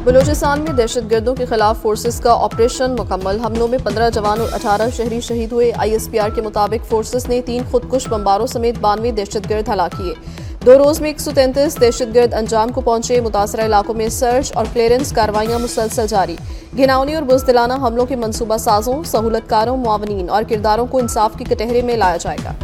बलूचिस्तान में दहशतगर्दों के खिलाफ फोर्सेस का ऑपरेशन मुकम्मल। हमलों में 15 जवान और 18 शहरी शहीद हुए। ISPR के मुताबिक फोर्सेस ने 3 खुदकुश बमबारों समेत 92 दहशतगर्द हलाक किए। 2 रोज में 133 दहशतगर्द अंजाम को पहुंचे। मुतासरा इलाकों में सर्च और क्लियरेंस कार्रवाइयां मुसलसल जारी। घिनौनी और बुज़दिलाना हमलों के मनसूबा साजों, सहूलतकारों, मुआवनीन और किरदारों को इंसाफ की कटहरे में लाया जाएगा।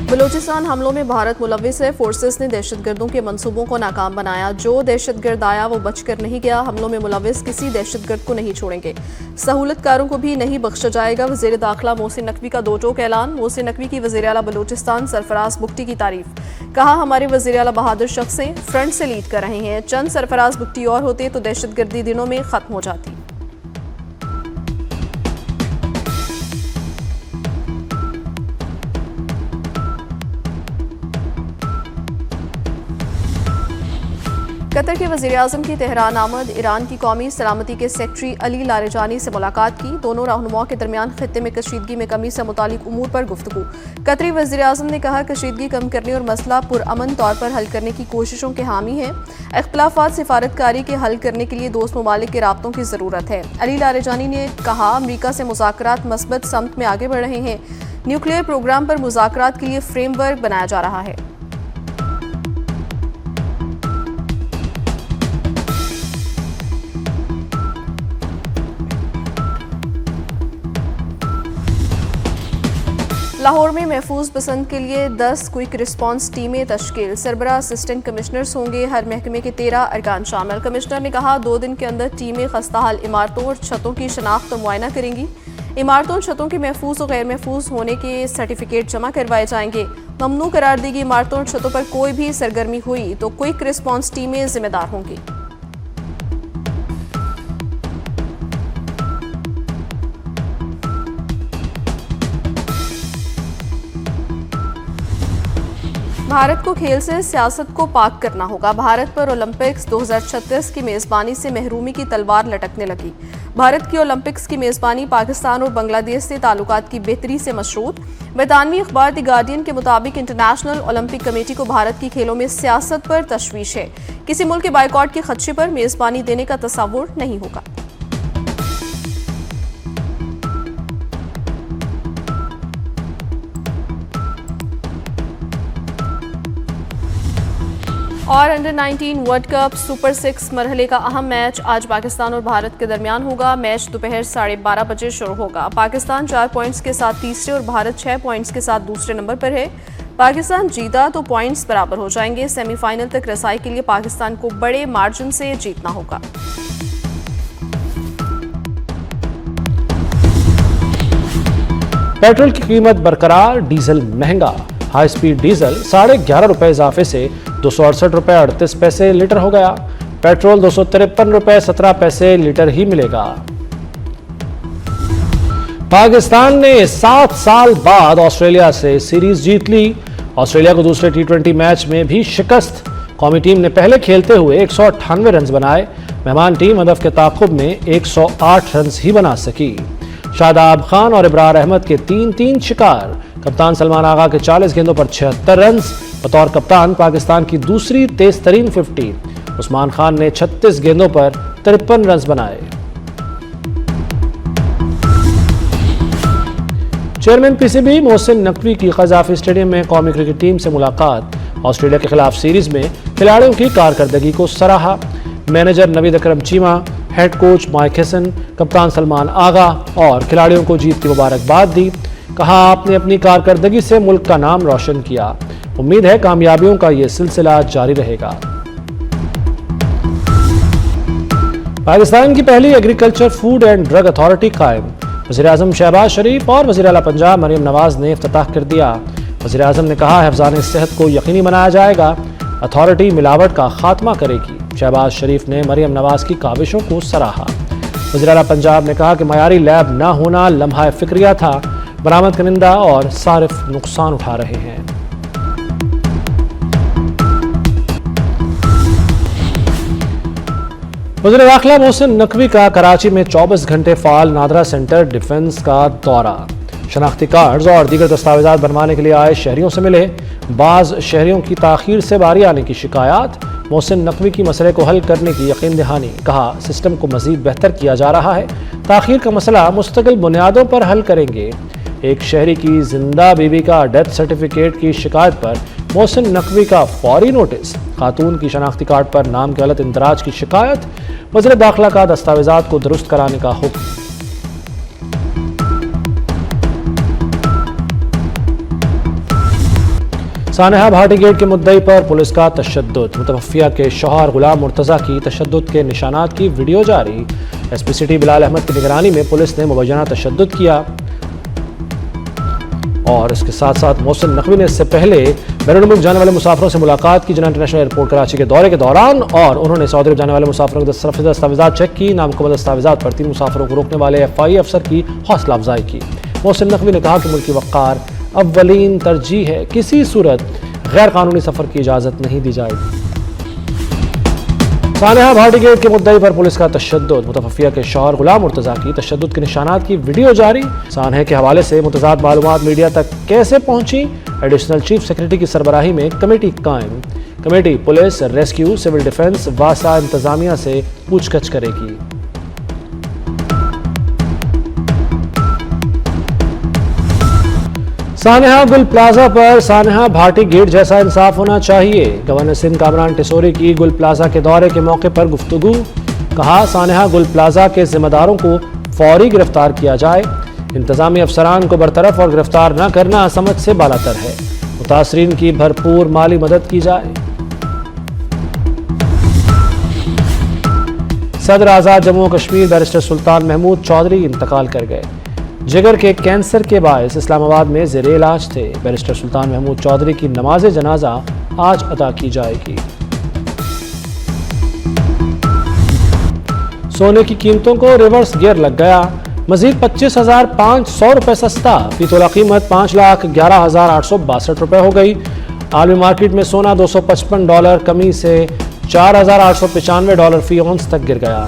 बलूचिस्तान हमलों में भारत मुलविस है। फोर्सेस ने दहशतगर्दों के मंसूबों को नाकाम बनाया। जो दहशतगर्द आया वो बचकर नहीं गया। हमलों में मुलविस किसी दहशतगर्द को नहीं छोड़ेंगे। सहूलतकारों को भी नहीं बख्शा जाएगा। वज़ीर दाखिला मोहसिन नकवी का 2 टोक ऐलान। मोहसिन नकवी की वज़ीर आला बलूचिस्तान सरफराज बुगटी की तारीफ। कहा, हमारे वज़ीर आला बहादुर शख्स हैं, फ्रंट से लीड कर रहे हैं। चंद सरफराज बुगटी और होते तो दहशतगर्दी दिनों में खत्म हो जाती। कतर के वज़ीर-ए-आज़म की तेहरान आमद। ईरान की कौमी सलामती के सेक्रेटरी अली लारेजानी से मुलाकात की। दोनों रहनुमाओं के दरमियान खित्ते में कशीदगी में कमी से मुतालिक उमूर पर गुफ्तगू। कतरी वज़ीर-ए-आज़म ने कहा, कशीदगी कम करने और मसला पुरअमन तौर पर हल करने की कोशिशों के हामी हैं। इख्तिलाफात सिफारतकारी के हल करने के लिए दोस्त ममालिक के राब्तों की ज़रूरत है। अली लारेजानी ने कहा, अमरीका से मुज़ाकरात मस्बत समत में आगे बढ़ रहे हैं। न्यूक्लियर प्रोग्राम पर मुज़ाकरात के लिए फ्रेमवर्क बनाया जा रहा है। लाहौर में महफूज पसंद के लिए 10 क्विक रिस्पांस टीमें तश्कील। सरबरा असिस्टेंट कमिश्नर्स होंगे। हर महकमे के 13 अरकान शामिल। कमिश्नर ने कहा, 2 दिन के अंदर टीमें खस्ताहाल इमारतों और छतों की शनाख्त और मुआयना करेंगी। इमारतों और छतों के महफूज और गैर महफूज होने के सर्टिफिकेट जमा करवाए जाएंगे। ममनू करार दी गई इमारतों और छतों पर कोई भी सरगर्मी हुई तो क्विक रिस्पांस टीमें जिम्मेदार होंगी। भारत को खेल से सियासत को पाक करना होगा। भारत पर ओलंपिक्स 2036 की मेज़बानी से महरूमी की तलवार लटकने लगी। भारत की ओलंपिक्स की मेज़बानी पाकिस्तान और बांग्लादेश से ताल्लुकात की बेहतरी से मशरूत। बरतानवी अखबार द गार्डियन के मुताबिक इंटरनेशनल ओलंपिक कमेटी को भारत की खेलों में सियासत पर तशवीश है। किसी मुल्क के बायकॉट के खदशे पर मेज़बानी देने का तसव्वुर नहीं होगा। और अंडर-19 वर्ल्ड कप सुपर 6 मरहले का अहम मैच आज पाकिस्तान और भारत के दरमियान होगा। मैच दोपहर 12:30 बजे शुरू होगा। पाकिस्तान 4 पॉइंट्स के साथ तीसरे और भारत 6 पॉइंट्स के साथ दूसरे नंबर पर है। पाकिस्तान जीता तो पॉइंट्स बराबर हो जाएंगे। सेमीफाइनल तक रसाई के लिए पाकिस्तान को बड़े मार्जिन से जीतना होगा। पेट्रोल की कीमत बरकरार, डीजल महंगा। हाई स्पीड डीजल 11.5 रुपए इजाफे से 268 रुपए 38 पैसे लीटर हो गया। पेट्रोल 253 रुपए 17 पैसे लीटर ही मिलेगा। पाकिस्तान ने 7 साल बाद ऑस्ट्रेलिया से सीरीज जीत ली। ऑस्ट्रेलिया को दूसरे T20 मैच में भी शिकस्त। कौमी टीम ने पहले खेलते हुए 198 रन बनाए। मेहमान टीम हदफ के ताक़ुब में 108 रन ही बना सकी। शादाब खान और इब्रार अहमद के 3-3 शिकार। कप्तान सलमान आगा के 40 गेंदों पर 76 रन। बतौर कप्तान पाकिस्तान की दूसरी तेज तरीन 50। उस्मान खान ने 36 गेंदों पर 53 रन बनाए। चेयरमैन PCB मोहसिन नकवी की क़ज़ाफ़ी स्टेडियम में कौमी क्रिकेट टीम से मुलाकात। ऑस्ट्रेलिया के खिलाफ सीरीज में खिलाड़ियों की कारकर्दगी को सराहा। Manager Naveed Akram Cheema, head coach Mike Hesson, कप्तान सलमान आगा और खिलाड़ियों को जीत की मुबारकबाद दी। कहा, आपने अपनी कारकर्दगी से मुल्क का नाम रोशन किया। उम्मीद है कामयाबियों का ये सिलसिला जारी रहेगा। पाकिस्तान की पहली agriculture food and drug authority कायम। वज़ीर-ए-आज़म शहबाज शरीफ और वज़ीर आला पंजाब मरियम नवाज ने इफ्तिताह कर दिया। वज़ीर-ए-आज़म ने कहा, हिफ़्ज़ान सेहत को यकीनी बनाया जाएगा। अथॉरिटी मिलावट का खात्मा करेगी। शहबाज शरीफ ने मरियम नवाज की काविशों को सराहा। वज़ीर आला पंजाब ने कहा कि मयारी लैब न होना लम्हा फ़िक्रिया था। बरामद कनिंदा और सारिफ नुकसान उठा रहे हैं। वज़ीर दाखिला मोहसिन नकवी का कराची में 24 घंटे फाल नादरा सेंटर डिफेंस का दौरा। शनाख्ती कार्ड्स और दीगर दस्तावेजात बनवाने के लिए आए शहरियों से मिले। बाज़ शहरियों की ताख़ीर से बारी आने की शिकायत। मोहसिन नकवी की मसले को हल करने की यकीन दहानी। कहा सिस्टम को मज़ीद बेहतर किया जा रहा है। ताख़ीर का मसला मुस्तकिल बुनियादों पर हल करेंगे। एक शहरी की जिंदा बीवी का डेथ सर्टिफिकेट की शिकायत पर मोहसिन नकवी का फौरी नोटिस। खातून की शनाख्ती कार्ड पर नाम गलत इंदराज की शिकायत। वज़ीर दाखिला का दस्तावेजात को दुरुस्त कराने का हुक्म। सानहा भाटी गेट के मुद्दई पर पुलिस का तशद्दुद। मुतवफ़िया के शौहर गुलाम मुर्तज़ा की तशद्दुद के निशानात की वीडियो जारी। एसपी सिटी बिलाल अहमद की निगरानी में पुलिस ने मुबैना तशद्दुद किया। और इसके साथ साथ मोहसिन नकवी ने इससे पहले बैरून मुल्क जाने वाले मुसाफिरों से मुलाकात की जिन्हें इंटरनेशनल एयरपोर्ट कराची के दौरे के दौरान, और उन्होंने सऊदी अरब जाने वाले मुसाफिरों के दस्तावेजात चेक की। नामुकम्मल दस्तावेजात पर 3 मुसाफिरों को रोकने वाले FI अफसर की हौसला अफजाई की। मोहसिन नकवी ने कहा कि मुल्की वक़ार अव्वलीन तरजीह है, किसी सूरत गैर कानूनी सफ़र की इजाज़त नहीं दी जाएगी। सानहा भाटी गेट के मुद्दई पर पुलिस का तशद्दुद। मुतवफ़िया के शौहर गुलाम मुर्तज़ा की तशद्दुद के निशानात की वीडियो जारी। सानहा के हवाले से मुतज़ाद मालूमात मीडिया तक कैसे पहुंची। एडिशनल चीफ सेक्रेटरी की सरबराही में कमेटी कायम। Committee police, rescue, civil defence, वासा इंतजामिया से पूछताछ करेगी। सानहा गुल प्लाजा पर सानहा भाटी गेट जैसा इंसाफ होना चाहिए। गवर्नर सिंध कामरान टिसोरी की गुल प्लाजा के दौरे के मौके पर गुफ्तगू। कहा सानहा गुल प्लाजा के जिम्मेदारों को फौरी गिरफ्तार किया जाए। इंतजामी अफसरान को बरतरफ और गिरफ्तार न करना समझ से बालातर है। मुतासरीन की भरपूर माली मदद की जाए। सदर आज़ाद जम्मू कश्मीर बैरिस्टर सुल्तान महमूद चौधरी इंतकाल कर गए। जिगर के कैंसर के बायस इस्लामाबाद में ज़ेरे इलाज थे। बैरिस्टर सुल्तान महमूद चौधरी की नमाज जनाजा आज अदा की जाएगी। सोने की कीमतों को रिवर्स गियर लग गया। मजीद 25,500 रुपये सस्ता। फी तोला कीमत 5,11,862 रुपये हो गई। आलमी मार्केट में सोना $255 कमी से $4,895 फी औंस तक गिर गया।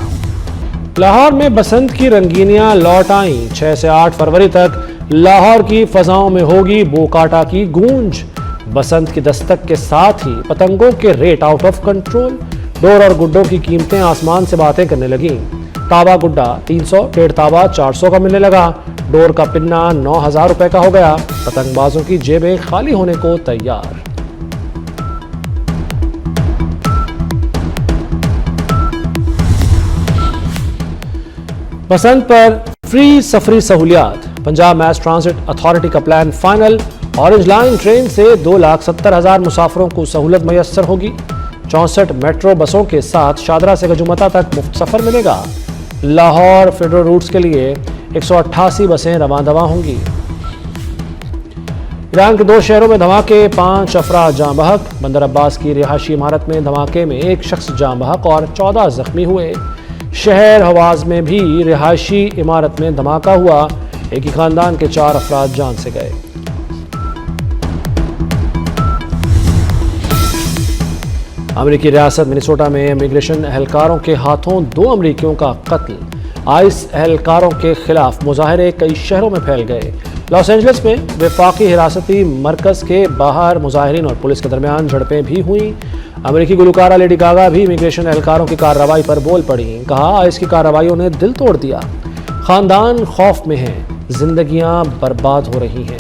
लाहौर में बसंत की रंगीनियां लौट आईं। 6 से 8 फरवरी तक लाहौर की फजाओं में होगी बोकाटा की गूंज। बसंत की दस्तक के साथ ही पतंगों के rate out of control. Door और गुड्डों की कीमतें आसमान से बातें करने लगीं। ताबा गुड्डा 300, डेढ़ ताबा 400 का मिलने लगा। डोर का पिन्ना 9,000 रुपए का हो गया। पतंगबाजों की जेबें खाली होने को तैयार। बसंत पर फ्री सफरी सहूलियात। पंजाब मैस ट्रांजिट अथॉरिटी का plan final. Orange line train से 2,70,000 मुसाफिरों को सहूलत मैसर होगी। 64 मेट्रो बसों के साथ शादरा से गजुमता तक मुफ्त सफर मिलेगा। लाहौर फेडरल रूट्स के लिए 188 बसें रवां दवा होंगी। ईरान के 2 शहरों में धमाके, 5 अफराद जाँ बहक। बंदर अब्बास की रिहायशी इमारत में धमाके में 1 शख्स जाँ बहक और 14 जख्मी हुए। शहर हवाज में भी रिहायशी इमारत में धमाका हुआ। एक ही खानदान के 4 अफराद जान से गए। अमेरिकी रियासत मिनेसोटा में इमिग्रेशन एहलकारों के हाथों 2 अमेरिकियों का कत्ल। आइस एहलकारों के खिलाफ मुजाहरे कई शहरों में फैल गए। लॉस एंजलिस में वफाकी हिरासती मरकज के बाहर मुजाहिरीन और पुलिस के दरमियान झड़पें भी हुई। अमेरिकी गुलकारा लेडी गागा भी इमिग्रेशन एहलकारों की कार्रवाई पर बोल पड़ी। कहा आइस की कार्रवाइयों ने दिल तोड़ दिया। खानदान खौफ में हैं, जिंदगियां बर्बाद हो रही हैं।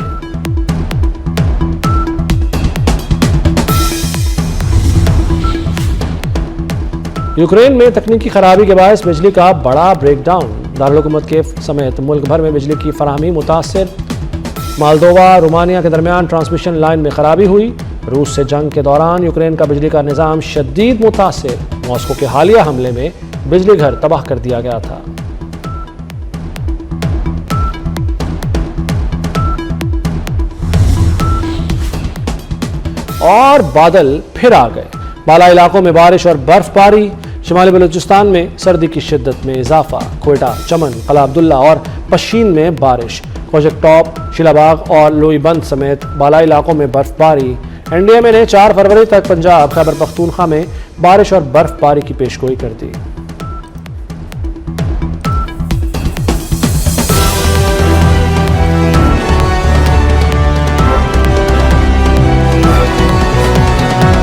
यूक्रेन में तकनीकी खराबी के बायस बिजली का बड़ा ब्रेकडाउन। दारुल हुकूमत के समेत मुल्क भर में बिजली की फराहमी मुतासिर। मालदोवा रोमानिया के दरमियान ट्रांसमिशन लाइन में खराबी हुई। रूस से जंग के दौरान यूक्रेन का बिजली का निज़ाम शदीद मुतासिर। मॉस्को के हालिया हमले में बिजली घर तबाह कर दिया गया था। और बादल फिर आ गए। बाला इलाकों में बारिश और बर्फबारी। शिमाली बलूचिस्तान में सर्दी की शिद्दत में इजाफा। क्वेटा, चमन, कला अब्दुल्ला और पश्चिम में बारिश। खोजक टॉप, शिलाबाग और लोईबंद समेत बाला इलाकों में बर्फबारी। एनडीएमए ने 4 फरवरी तक पंजाब, खैबर पख्तूनख्वा में बारिश और बर्फबारी की पेशगोई कर दी।